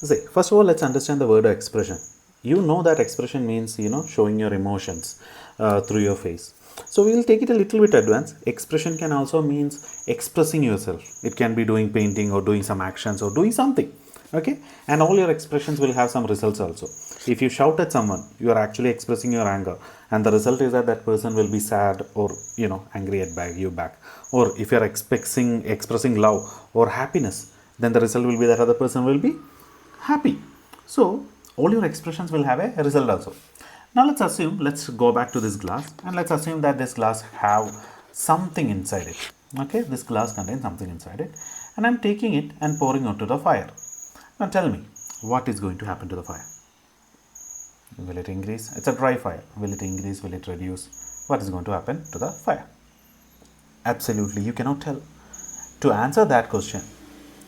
See, first of all, let's understand the word expression. You know that expression means, showing your emotions through your face. So we will take it a little bit advanced. Expression can also means expressing yourself. It can be doing painting or doing some actions or doing something. Okay, and all your expressions will have some results also. If you shout at someone, you are actually expressing your anger, and the result is that that person will be sad or angry at you back. Or if you are expressing love or happiness, then the result will be that other person will be happy. So all your expressions will have a result also. Now let's go back to this glass, and let's assume that this glass have something inside it. Okay, this glass contains something inside it, and I'm taking it and pouring onto the fire. Now tell me, what is going to happen to the fire? Will it increase? It's a dry fire. Will it increase? Will it reduce? What is going to happen to the fire? Absolutely, you cannot tell. To answer that question,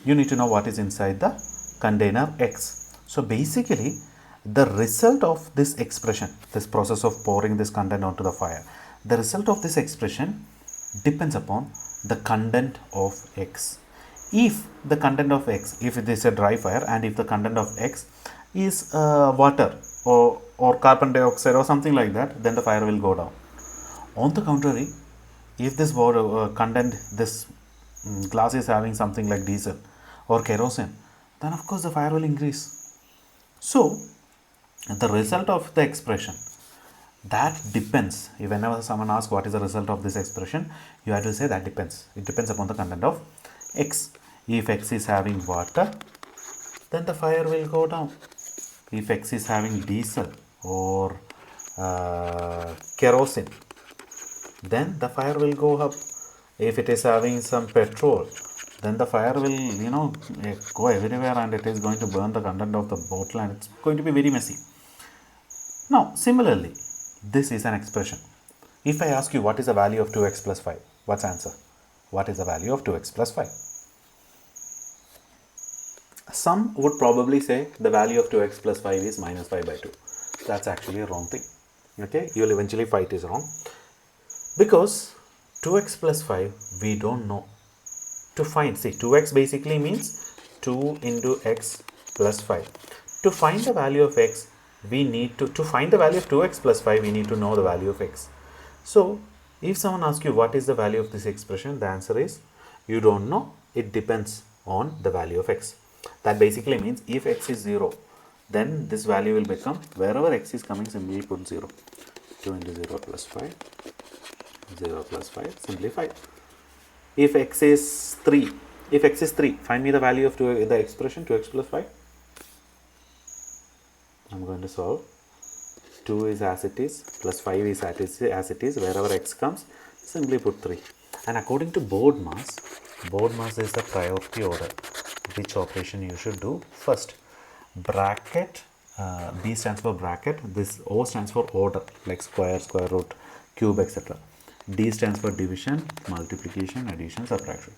you need to know what is inside the container X. So basically, the result of this expression, this process of pouring this content onto the fire, the result of this expression depends upon the content of X. If the content of X, if it is a dry fire, and if the content of X is water or carbon dioxide or something like that, then the fire will go down. On the contrary, if this water content, this glass is having something like diesel or kerosene, then of course the fire will increase. So the result of the expression, that depends. Whenever someone asks what is the result of this expression, you have to say that depends. It depends upon the content of X. If X is having water, then the fire will go down. If X is having diesel or kerosene, then the fire will go up. If it is having some petrol, then the fire will go everywhere, and it is going to burn the content of the bottle, and it's going to be very messy. Now similarly, this is an expression. If I ask you what is the value of 2x plus 5, what's the answer? What is the value of 2x plus 5? Some would probably say the value of 2x plus 5 is minus 5 by 2. That's actually a wrong thing. Okay, you will eventually fight is wrong, because 2x plus 5 we don't know. To find, see, 2x basically means 2 into x plus 5. To find the value of x, we need to find the value of 2x plus 5, we need to know the value of x. So if someone asks you what is the value of this expression, the answer is you don't know. It depends on the value of x. That basically means if x is 0, then this value will become, wherever x is coming, simply put 0. 2 into 0 plus 5, 0 plus 5, simply 5. If x is 3, find me the value of the expression 2x plus 5. I'm going to solve. 2 is as it is, plus 5 is as it is. Wherever x comes, simply put 3. And according to board mass is the priority order. Which operation you should do first? Bracket, B stands for bracket, this O stands for order, like square, square root, cube, etc. D stands for division, multiplication, addition, subtraction.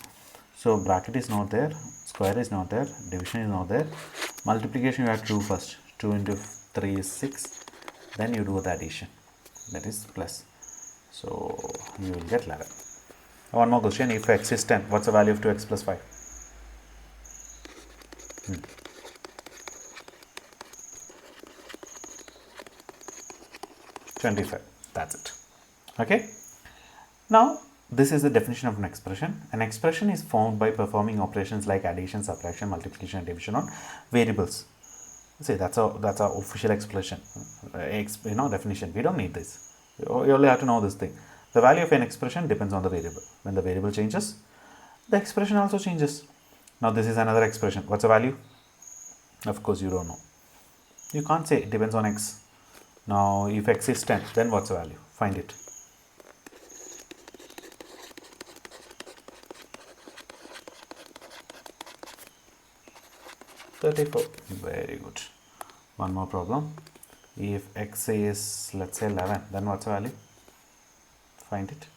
So bracket is not there, square is not there, division is not there. Multiplication you have to do first. 2 into 3 is 6. Then you do the addition, that is plus. So you will get 11. One more question. If x is 10, what's the value of 2x plus 5? 25. That's it. Okay. Now this is the definition of an expression. An expression is formed by performing operations like addition, subtraction, multiplication, and division on variables. See, that's our official expression. Definition. We don't need this. You only have to know this thing. The value of an expression depends on the variable. When the variable changes, the expression also changes. Now this is another expression. What's the value? Of course you don't know. You can't say it depends on x. Now if x is 10, then what's the value? Find it. $34. Very good. One more problem. If x is, let's say, 11, then what's the value? Find it.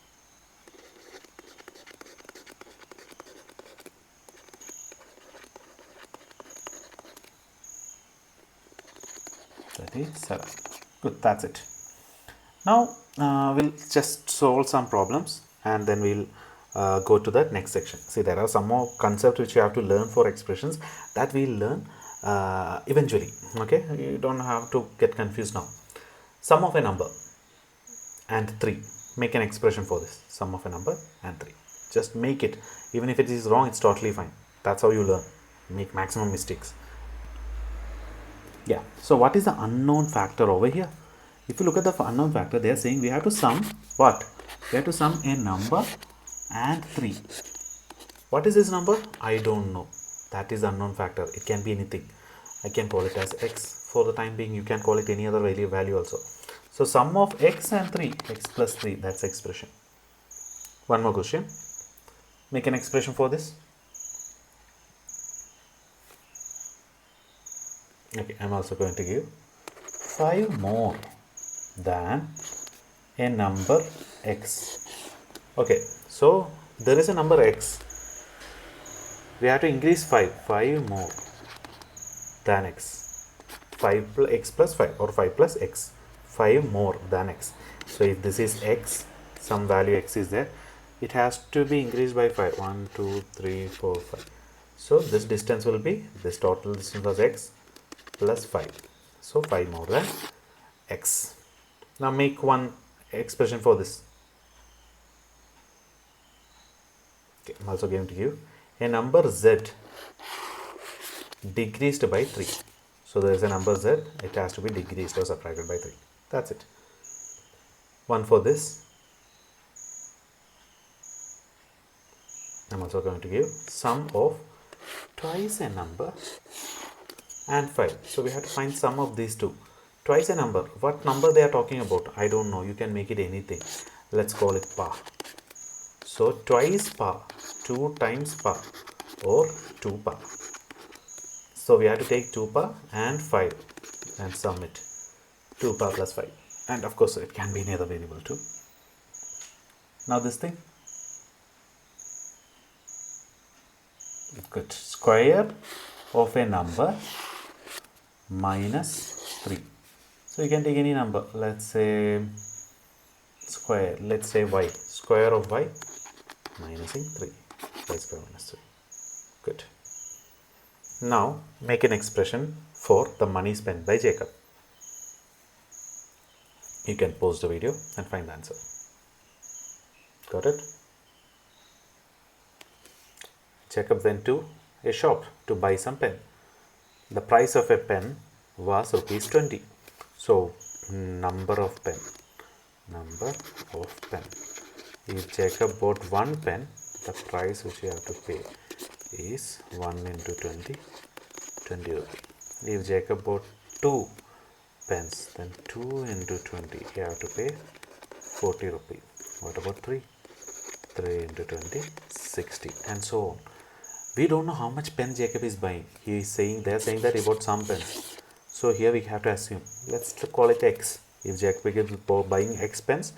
$37. Good, that's it. Now we'll just solve some problems, and then we'll go to the next section. See, there are some more concepts which you have to learn for expressions that we'll learn eventually. Okay, you don't have to get confused now. Sum of a number and 3. Make an expression for this. Sum of a number and 3. Just make it. Even if it is wrong, it's totally fine. That's how you learn. Make maximum mistakes. Yeah. So what is the unknown factor over here? If you look at the unknown factor, they are saying we have to sum what? We have to sum a number and 3. What is this number? I don't know. That is unknown factor. It can be anything. I can call it as x for the time being. You can call it any other value also. So sum of x and 3, x plus 3, that's expression. One more question. Make an expression for this. Okay, I'm also going to give 5 more than a number x. Okay, so there is a number x. We have to increase 5 more than x. 5 plus x plus 5 or 5 plus x. 5 more than x. So if this is x, some value x is there, it has to be increased by 5. 1, 2, 3, 4, 5. So this distance will be, this total distance was x plus 5. So 5 more than x. Now make one expression for this. Okay, I'm also going to give a number z decreased by 3. So there is a number z, it has to be decreased or subtracted by 3. That's it. One for this. I'm also going to give sum of twice a number and 5. So we have to find sum of these two. Twice a number. What number they are talking about? I don't know. You can make it anything. Let's call it pa. So twice pa, 2 times pa or 2 pa. So we have to take 2 pa and 5 and sum it. 2 pa plus 5. And of course it can be any other variable too. Now this thing. Good. Square of a number minus 3. So you can take any number. Let's say square. Let's say y. Square of y minusing 3. Y square minus 3. Good. Now make an expression for the money spent by Jacob. You can pause the video and find the answer. Got it? Jacob went to a shop to buy some pen. The price of a pen was rupees 20. So number of pen. If Jacob bought one pen, the price which you have to pay is 1 into 20, 20 rupees. If Jacob bought 2 pens, then 2 into 20, you have to pay 40 rupees. What about 3? 3 into 20, 60, and so on. We don't know how much pen Jacob is buying. He is saying, they are saying that he bought some pens. So here we have to assume, let's call it x. If Jacob is buying x pens,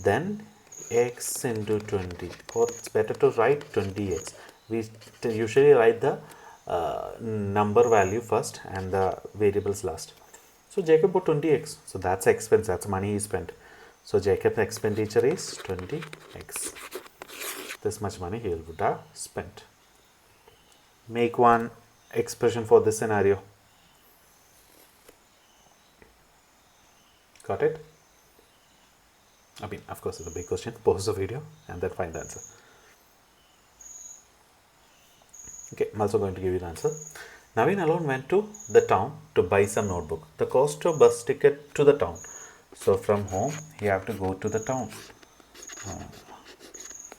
then x into 20, or it's better to write 20x. We usually write the number value first and the variables last. So Jacob bought 20x. So that's expense, that's money he spent. So Jacob's expenditure is 20x. This much money he would have spent. Make one expression for this scenario. Got it? I mean, of course, it's a big question. Pause the video and then find the answer. Okay, I'm also going to give you the answer. Naveen alone went to the town to buy some notebook. The cost of bus ticket to the town. So from home, you have to go to the town.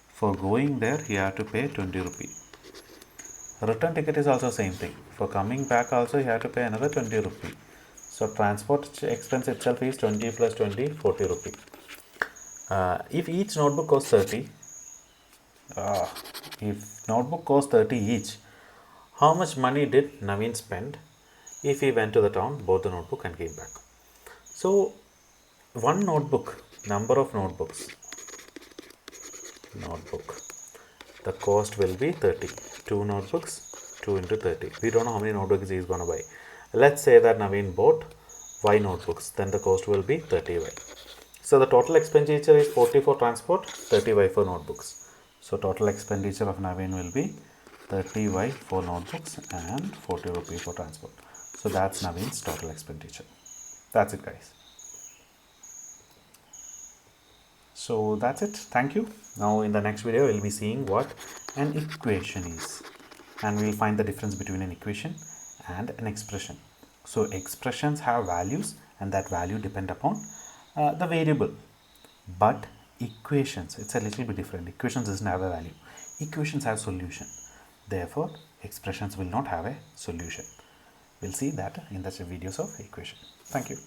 For going there, you have to pay 20 rupees. Return ticket is also same thing. For coming back also, you have to pay another 20 rupees. So transport expense itself is 20 plus 20, 40 rupees. If each notebook costs 30, if notebook costs 30 each, how much money did Naveen spend if he went to the town, bought the notebook and came back? So one notebook, number of notebooks, the cost will be 30. 2 notebooks, 2 into 30. We don't know how many notebooks he is going to buy. Let's say that Naveen bought y notebooks, then the cost will be 30y. So the total expenditure is 40 for transport, 30y for notebooks. So total expenditure of Naveen will be 30 by 4 notebooks and 40 rupee for transport. So that's Naveen's total expenditure. That's it, guys. So that's it. Thank you. Now in the next video we'll be seeing what an equation is, and we'll find the difference between an equation and an expression. So expressions have values, and that value depend upon the variable, but equations, it's a little bit different. Equations doesn't have a value. Equations have solution. Therefore expressions will not have a solution. We'll see that in the videos of equation. Thank you.